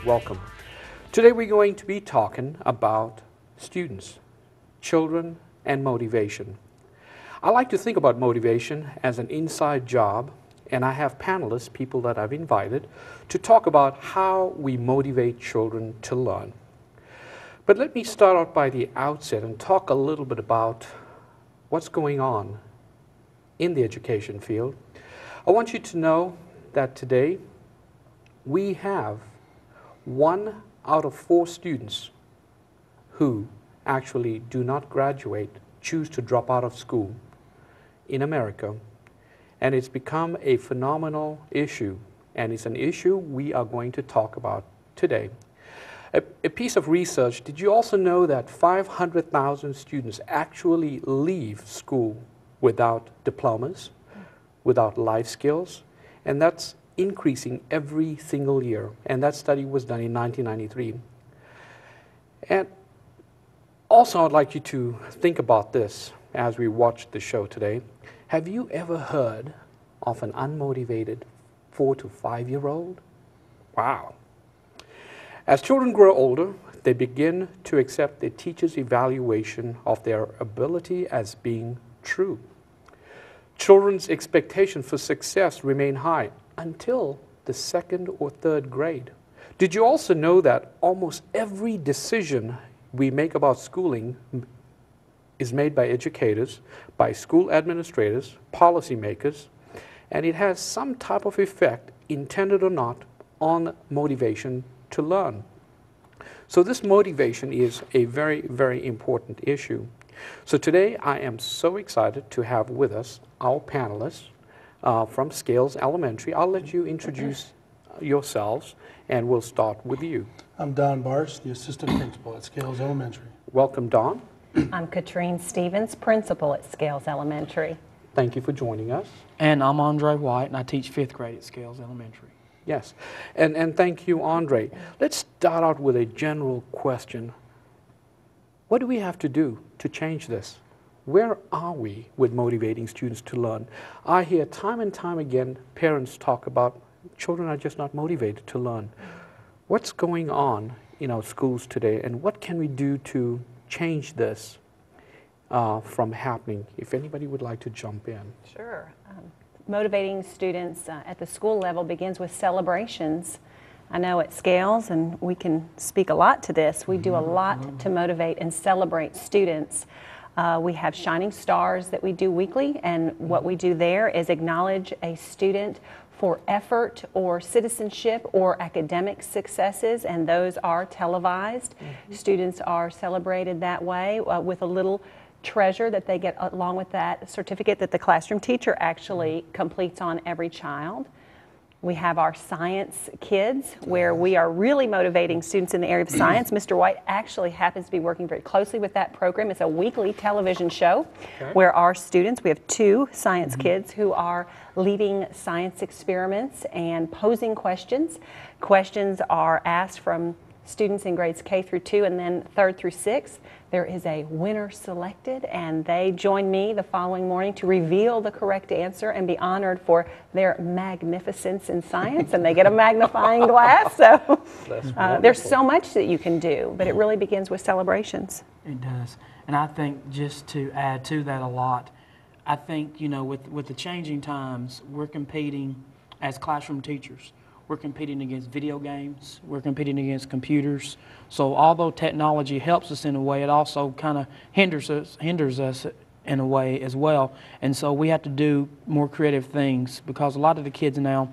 welcome. Today we're going to be talking about students, children, and motivation. I like to think about motivation as an inside job, and I have panelists, people that I've invited, to talk about how we motivate children to learn. But let me start out by the outset and talk a little bit about what's going on in the education field. I want you to know that today we have 1 out of 4 students who actually do not graduate, choose to drop out of school in America. And it's become a phenomenal issue, and it's an issue we are going to talk about today. A piece of research, did you also know that 500,000 students actually leave school without diplomas, without life skills? And that's increasing every single year. And that study was done in 1993. And also I'd like you to think about this as we watch the show today. Have you ever heard of an unmotivated 4 to 5-year-old? Wow. As children grow older, they begin to accept their teacher's evaluation of their ability as being true. Children's expectations for success remain high until the 2nd or 3rd grade. Did you also know that almost every decision we make about schooling is made by educators, by school administrators, policymakers, and it has some type of effect, intended or not, on motivation to learn. So this motivation is a very, very important issue. So today I am so excited to have with us our panelists from Scales Elementary. I'll let you introduce yourselves, and we'll start with you. I'm Don Barsh, the assistant principal at Scales Elementary. Welcome, Don. I'm Katrine Stevens, principal at Scales Elementary. Thank you for joining us. And I'm Andre White, and I teach 5th grade at Scales Elementary. Yes, and thank you, Andre. Let's start out with a general question. What do we have to do to change this? Where are we with motivating students to learn? I hear time and time again parents talk about children are just not motivated to learn. What's going on in our schools today, and what can we do to change this from happening? If anybody would like to jump in. Sure. Motivating students at the school level begins with celebrations. I know at Scales, and we can speak a lot to this, we do a lot to motivate and celebrate students. We have Shining Stars that we do weekly, and what we do there is acknowledge a student for effort or citizenship or academic successes, and those are televised. Students are celebrated that way with a little treasure that they get along with that certificate that the classroom teacher actually completes on every child. We have our science kids where we are really motivating students in the area of science. Mr. White actually happens to be working very closely with that program. It's a weekly television show where our students, we have 2 science kids who are leading science experiments and posing questions. Questions are asked from students in grades K through 2 and then 3rd through 6th. There is a winner selected, and they join me the following morning to reveal the correct answer and be honored for their magnificence in science, and they get a magnifying glass. So there's so much that you can do, but it really begins with celebrations. It does. And I think just to add to that a lot, I think, you know, with the changing times, we're competing as classroom teachers. We're competing against video games. We're competing against computers. So although technology helps us in a way, it also kind of hinders us in a way as well. And so we have to do more creative things, because a lot of the kids now,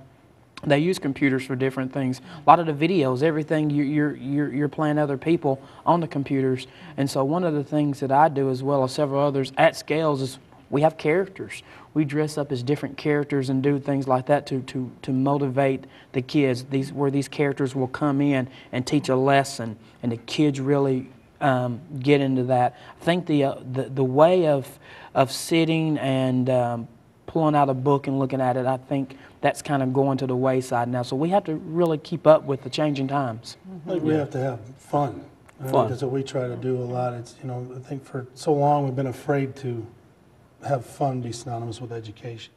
they use computers for different things. A lot of the videos, everything, you're playing other people on the computers. And so one of the things that I do, as well as several others at Scales, is we have characters. We dress up as different characters and do things like that to motivate the kids. Where these characters will come in and teach a lesson, and the kids really get into that. I think the way of sitting and pulling out a book and looking at it, I think that's kind of going to the wayside now. So we have to really keep up with the changing times. I think we have to have fun. That's what we try to do a lot. It's, you know, I think for so long we've been afraid to have fun be synonymous with education.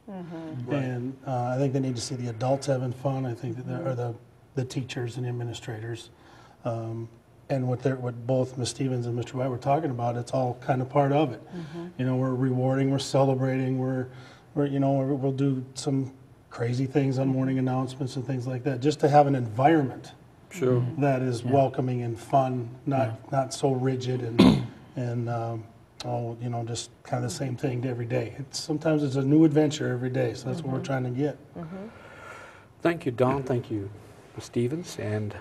And I think they need to see the adults having fun. I think that or the the teachers and administrators. And what both Ms. Stevens and Mr. White were talking about, it's all kind of part of it. You know, we're rewarding, we're celebrating, we'll do some crazy things on morning announcements and things like that, just to have an environment that is welcoming and fun, not so rigid and just kind of the same thing every day. Sometimes it's a new adventure every day, so that's what we're trying to get. Thank you, Don. Thank you, Ms. Stevens, and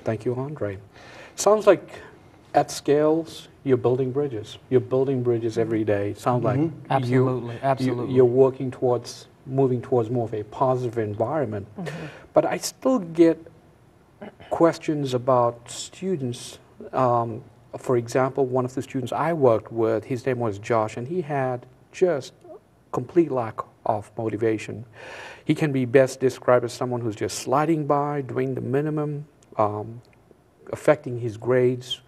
thank you, Andre. Sounds like at Scales, you're building bridges. You're building bridges every day. Sounds like Absolutely. you're moving towards more of a positive environment. But I still get questions about students. For example, one of the students I worked with, his name was Josh, and he had just complete lack of motivation. He can be best described as someone who's just sliding by, doing the minimum, affecting his grades,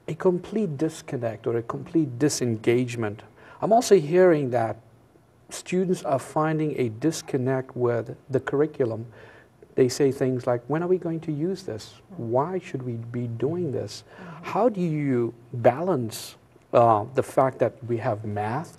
a complete disconnect or a complete disengagement. I'm also hearing that students are finding a disconnect with the curriculum. They say things like, when are we going to use this? Why should we be doing this? How do you balance the fact that we have math,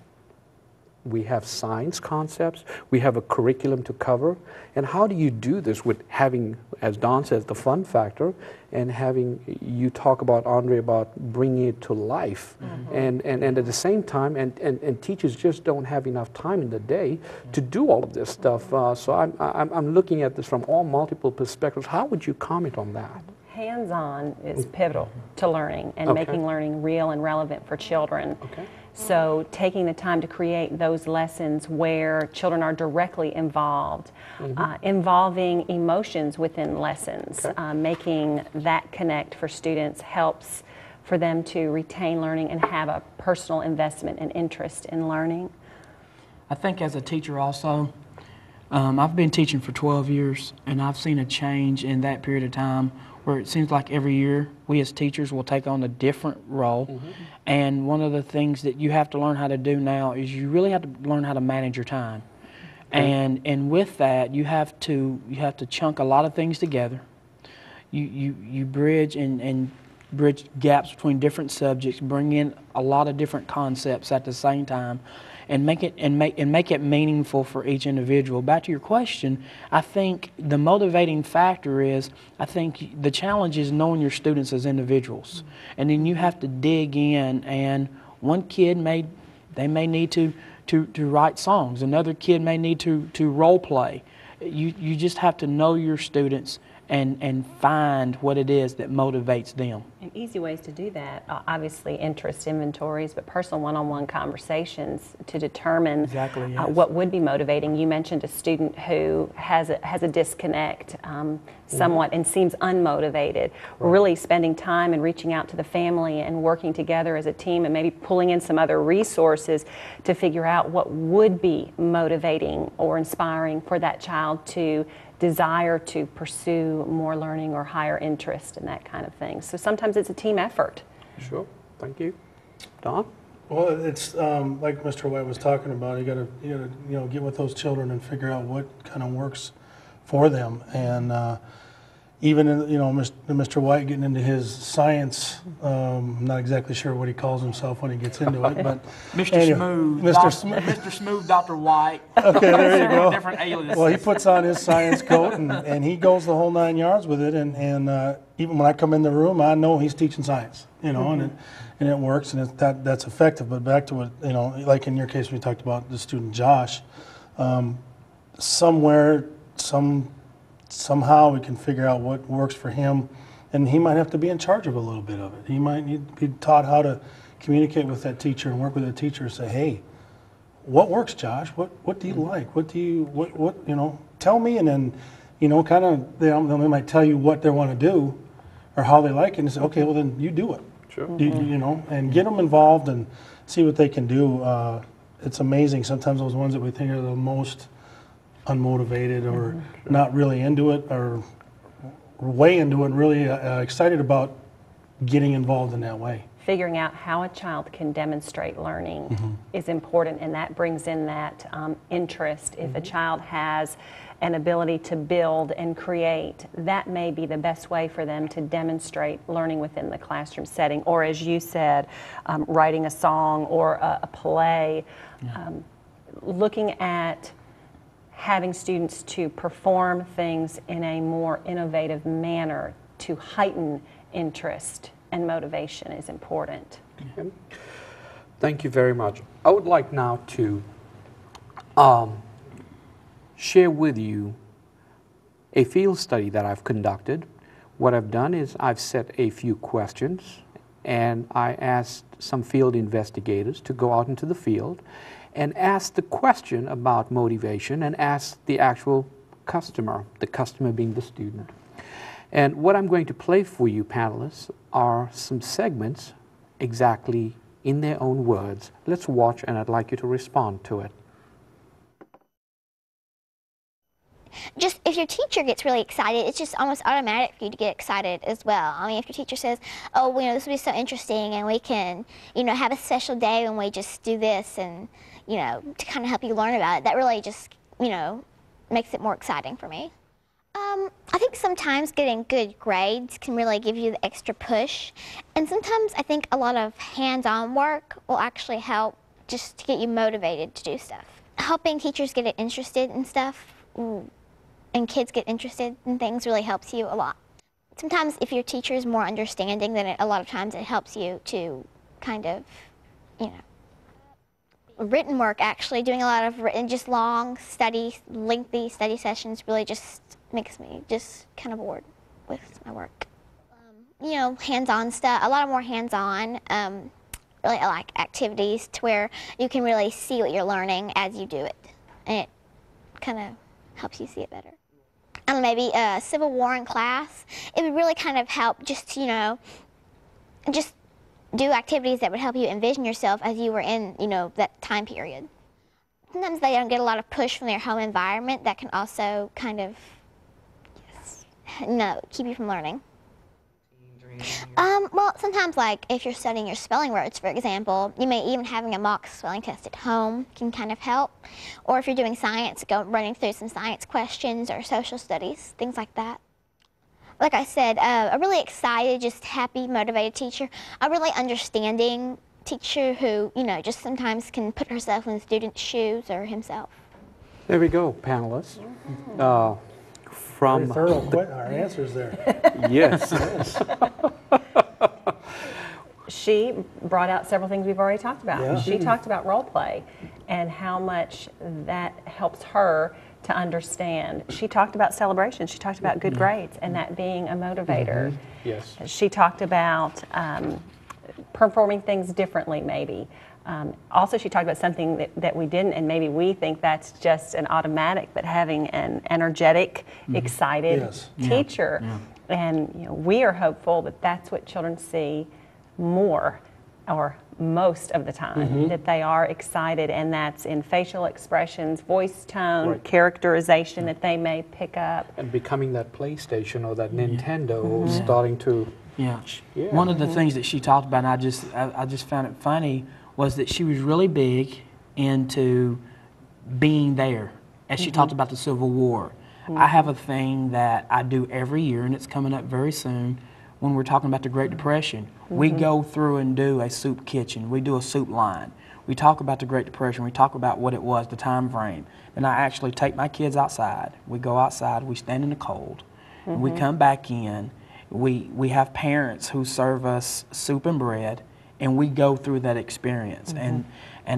we have science concepts, we have a curriculum to cover, and how do you do this with having, as Don says, the fun factor, and having, you talk about, Andre, about bringing it to life, and at the same time, and teachers just don't have enough time in the day to do all of this stuff. So I'm looking at this from all multiple perspectives. How would you comment on that? Hands-on is pivotal to learning and making learning real and relevant for children. So taking the time to create those lessons where children are directly involved, involving emotions within lessons, making that connect for students helps for them to retain learning and have a personal investment and interest in learning. I think as a teacher also, I've been teaching for 12 years, and I've seen a change in that period of time where it seems like every year we as teachers will take on a different role. And one of the things that you have to learn how to do now is you really have to learn how to manage your time. And with that, you have to chunk a lot of things together. You bridge and bridge gaps between different subjects, bring in a lot of different concepts at the same time, and make it meaningful for each individual. Back to your question, I think the motivating factor is, I think the challenge is knowing your students as individuals, and then you have to dig in. And one kid may need to write songs, another kid may need to role play. You just have to know your students and find what it is that motivates them. And easy ways to do that, obviously interest inventories, but personal one-on-one conversations to determine what would be motivating. You mentioned a student who has a disconnect somewhat and seems unmotivated. Really spending time and reaching out to the family and working together as a team and maybe pulling in some other resources to figure out what would be motivating or inspiring for that child to desire to pursue more learning or higher interest and that kind of thing. So sometimes it's a team effort. Sure, thank you. Don? Well, it's like Mr. White was talking about. You gotta get with those children and figure out what kind of works for them. And even Mr. White getting into his science, I'm not exactly sure what he calls himself when he gets into it, but Mr. anyway, Smooth, Mr. Smooth, Dr. White. Okay, there you go. Different aliases. Well, he puts on his science coat and he goes the whole 9 yards with it. And even when I come in the room, I know he's teaching science. And it works, and that's effective. But back to what like in your case, we talked about the student Josh. Somehow we can figure out what works for him, and he might have to be in charge of a little bit of it. He might need to be taught how to communicate with that teacher and work with the teacher and say, hey, what works, Josh? What do you like? Tell me. And then, kind of, they might tell you what they want to do or how they like it, and say, okay, well then you do it. Sure. And get them involved and see what they can do. It's amazing. Sometimes those ones that we think are the most unmotivated or not really into it or way into it and really excited about getting involved in that way. figuring out how a child can demonstrate learning is important, and that brings in that interest. If a child has an ability to build and create, that may be the best way for them to demonstrate learning within the classroom setting, or as you said, writing a song or a play. Looking at having students to perform things in a more innovative manner to heighten interest and motivation is important. Okay. Thank you very much. I would like now to share with you a field study that I've conducted. What I've done is I've set a few questions, and I asked some field investigators to go out into the field and ask the question about motivation and ask the actual customer, the customer being the student. And what I'm going to play for you, panelists, are some segments exactly in their own words. Let's watch, and I'd like you to respond to it. Just if your teacher gets really excited, it's just almost automatic for you to get excited as well. I mean, if your teacher says, oh, this will be so interesting, and we can, have a special day when we just do this, and, to kind of help you learn about it, that really just, makes it more exciting for me. I think sometimes getting good grades can really give you the extra push, and sometimes I think a lot of hands-on work will actually help just to get you motivated to do stuff. Helping teachers get interested in stuff and kids get interested in things really helps you a lot. Sometimes if your teacher is more understanding, then a lot of times it helps you to kind of, written work, actually, doing a lot of written, just long lengthy study sessions really just makes me just kind of bored with my work. Hands-on stuff, a lot more hands-on, really like activities to where you can really see what you're learning as you do it, and it kind of helps you see it better. Maybe a Civil War in class, it would really kind of help just, just do activities that would help you envision yourself as you were in, that time period. Sometimes they don't get a lot of push from their home environment that can also kind of, keep you from learning. Well, sometimes, like, if you're studying your spelling words, for example, you may even having a mock spelling test at home can kind of help. Or if you're doing science, running through some science questions or social studies, things like that. Like I said, a really excited, just happy, motivated teacher, a really understanding teacher who, just sometimes can put herself in the student's shoes or himself. There we go, panelists. Very thorough, our answers there. Yes. She brought out several things we've already talked about. Yeah. She talked about role play and how much that helps her to understand. She talked about celebration. She talked about good grades and that being a motivator. Yes. She talked about performing things differently, maybe. Also, she talked about something that we didn't, and maybe we think that's just an automatic, but having an energetic, excited Yes. teacher. Yeah. And we are hopeful that that's what children see more or most of the time, that they are excited, and that's in facial expressions, voice tone, Right. characterization that they may pick up. And becoming that PlayStation or that Nintendo, starting to... Yeah. Yeah. One of the things that she talked about, and I just found it funny, was that she was really big into being there. As she talked about the Civil War. I have a thing that I do every year, and it's coming up very soon, when we're talking about the Great Depression. We go through and do a soup kitchen. We do a soup line. We talk about the Great Depression. We talk about what it was, the time frame. And I actually take my kids outside. We go outside. We stand in the cold. And we come back in. We have parents who serve us soup and bread, and we go through that experience. And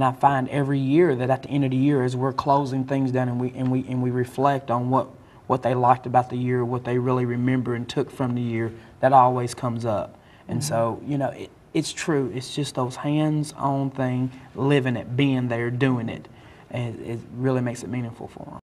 I find every year that at the end of the year, as we're closing things down and we reflect on what they liked about the year, what they really remember and took from the year, that always comes up. And so, it's true. It's just those hands-on thing, living it, being there, doing it. And it really makes it meaningful for them.